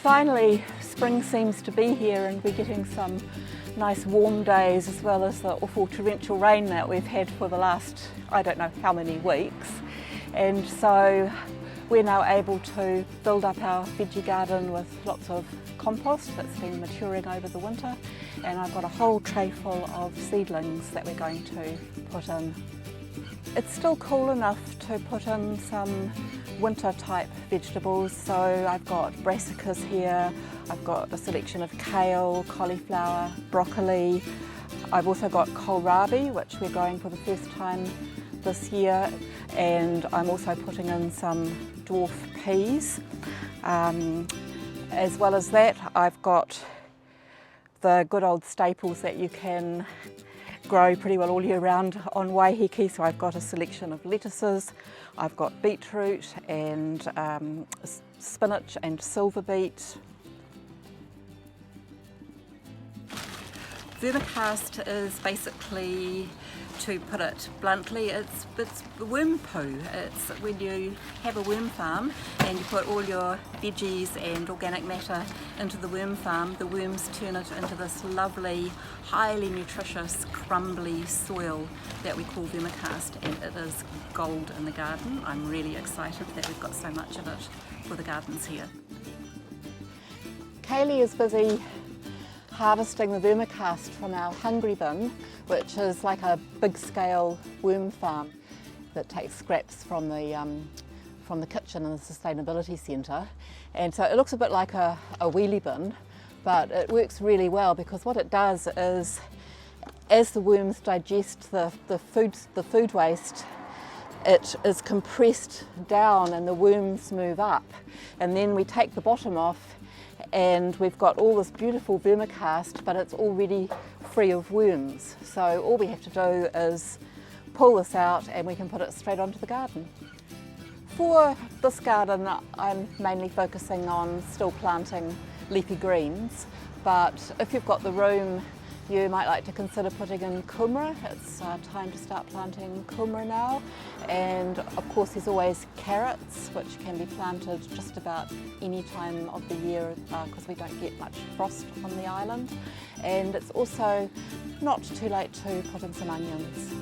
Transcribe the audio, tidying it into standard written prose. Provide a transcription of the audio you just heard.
Finally, spring seems to be here and we're getting some nice warm days as well as the awful torrential rain that we've had for the last, I don't know how many weeks. And so we're now able to build up our veggie garden with lots of compost that's been maturing over the winter. And I've got a whole tray full of seedlings that we're going to put in. It's still cool enough to put in some winter type vegetables, so I've got brassicas here, I've got a selection of kale, cauliflower, broccoli. I've also got kohlrabi, which we're growing for the first time this year, and I'm also putting in some dwarf peas. As well as that, I've got the good old staples that you can grow pretty well all year round on 𝗴𝗿𝗱𝗲𝗀𝗏. So I've got a selection of lettuces, I've got beetroot and spinach and silver beet. 𝗵𝗿𝗱𝗱𝗀 is basically, to put it bluntly, it's worm poo. It's when you have a worm farm and you put all your veggies and organic matter into the worm farm, the worms turn it into this lovely, highly nutritious, crumbly soil that we call 𝗵𝗿𝗱𝗱𝗀, and it is gold in the garden. I'm really excited that we've got so much of it for the gardens here. Kaylee is busy harvesting the 𝗵𝗿𝗱𝗱𝗀𝗃 from our hungry bin, which is like a big scale worm farm that takes scraps from the kitchen and the sustainability centre. And so it looks a bit like a wheelie bin, but it works really well because what it does is, as the worms digest the food waste, it is compressed down and the worms move up, and then we take the bottom off and we've got all this beautiful 𝗵𝗿𝗱𝗱𝗃, but it's already free of worms. So all we have to do is pull this out and we can put it straight onto the garden. For this garden, I'm mainly focusing on still planting leafy greens, but if you've got the room, you might like to consider putting in 𝗂𝗃𝗃. It's time to start planting 𝗂𝗃𝗃 now. And of course there's always carrots, which can be planted just about any time of the year because we don't get much frost on the island. And it's also not too late to put in some onions.